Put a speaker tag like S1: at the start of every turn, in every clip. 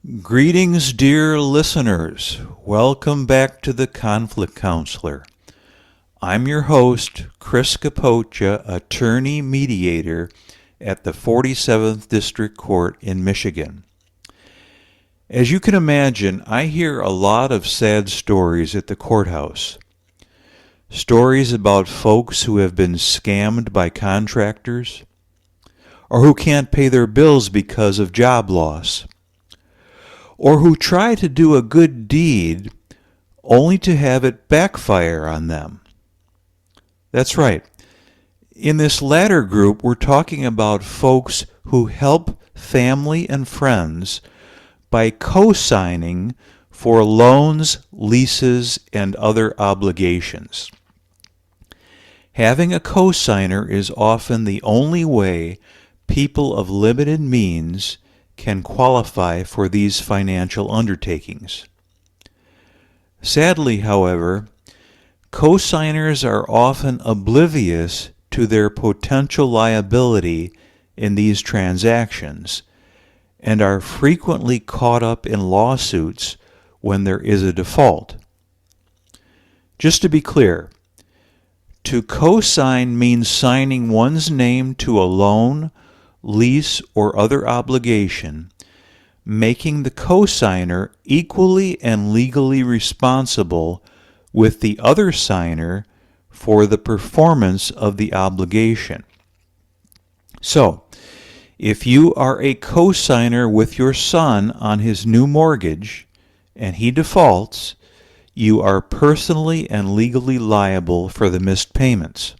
S1: Greetings, dear listeners. Welcome back to the Conflict Counselor. I'm your host, Chris Capocha, attorney mediator at the 47th District Court in Michigan. As you can imagine, I hear a lot of sad stories at the courthouse. Stories about folks who have been scammed by contractors, or who can't pay their bills because of job loss, or who try to do a good deed only to have it backfire on them. That's right. In this latter group, we're talking about folks who help family and friends by cosigning for loans, leases, and other obligations. Having a cosigner is often the only way people of limited means can qualify for these financial undertakings. Sadly, however, cosigners are often oblivious to their potential liability in these transactions and are frequently caught up in lawsuits when there is a default. Just to be clear, to cosign means signing one's name to a loan, lease, or other obligation, making the cosigner equally and legally responsible with the other signer for the performance of the obligation. So, if you are a cosigner with your son on his new mortgage and he defaults, you are personally and legally liable for the missed payments.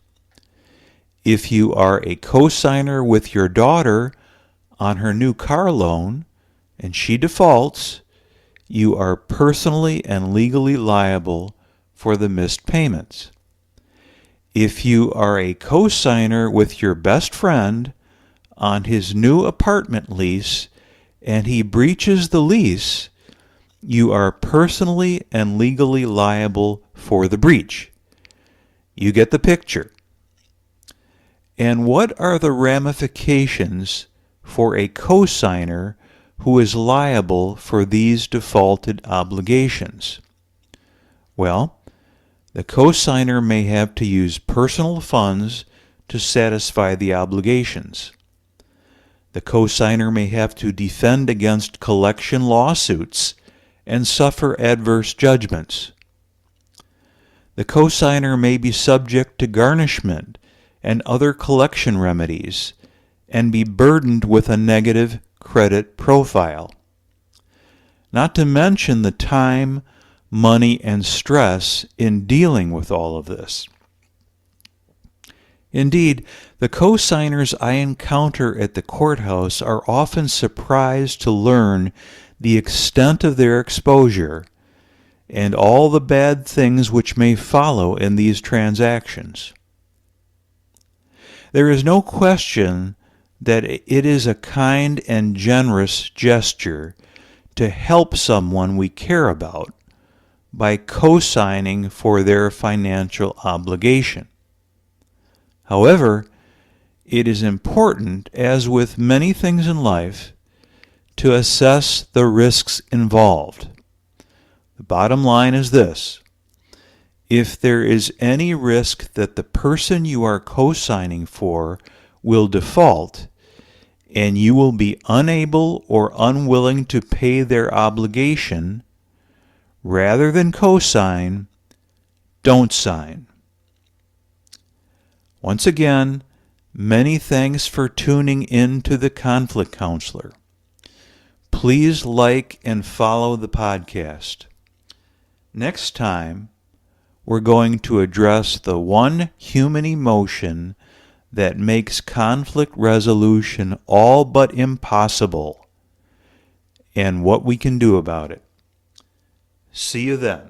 S1: If you are a cosigner with your daughter on her new car loan and she defaults, you are personally and legally liable for the missed payments. If you are a cosigner with your best friend on his new apartment lease and he breaches the lease, you are personally and legally liable for the breach. You get the picture. And what are the ramifications for a cosigner who is liable for these defaulted obligations? Well, the cosigner may have to use personal funds to satisfy the obligations. The cosigner may have to defend against collection lawsuits and suffer adverse judgments. The cosigner may be subject to garnishment and other collection remedies, and be burdened with a negative credit profile. Not to mention the time, money, and stress in dealing with all of this. Indeed, the cosigners I encounter at the courthouse are often surprised to learn the extent of their exposure and all the bad things which may follow in these transactions. There is no question that it is a kind and generous gesture to help someone we care about by cosigning for their financial obligation. However, it is important, as with many things in life, to assess the risks involved. The bottom line is this: if there is any risk that the person you are cosigning for will default, and you will be unable or unwilling to pay their obligation, rather than cosign, don't sign. Once again, many thanks for tuning in to the Conflict Counselor. Please like and follow the podcast. Next time, we're going to address the one human emotion that makes conflict resolution all but impossible and what we can do about it. See you then.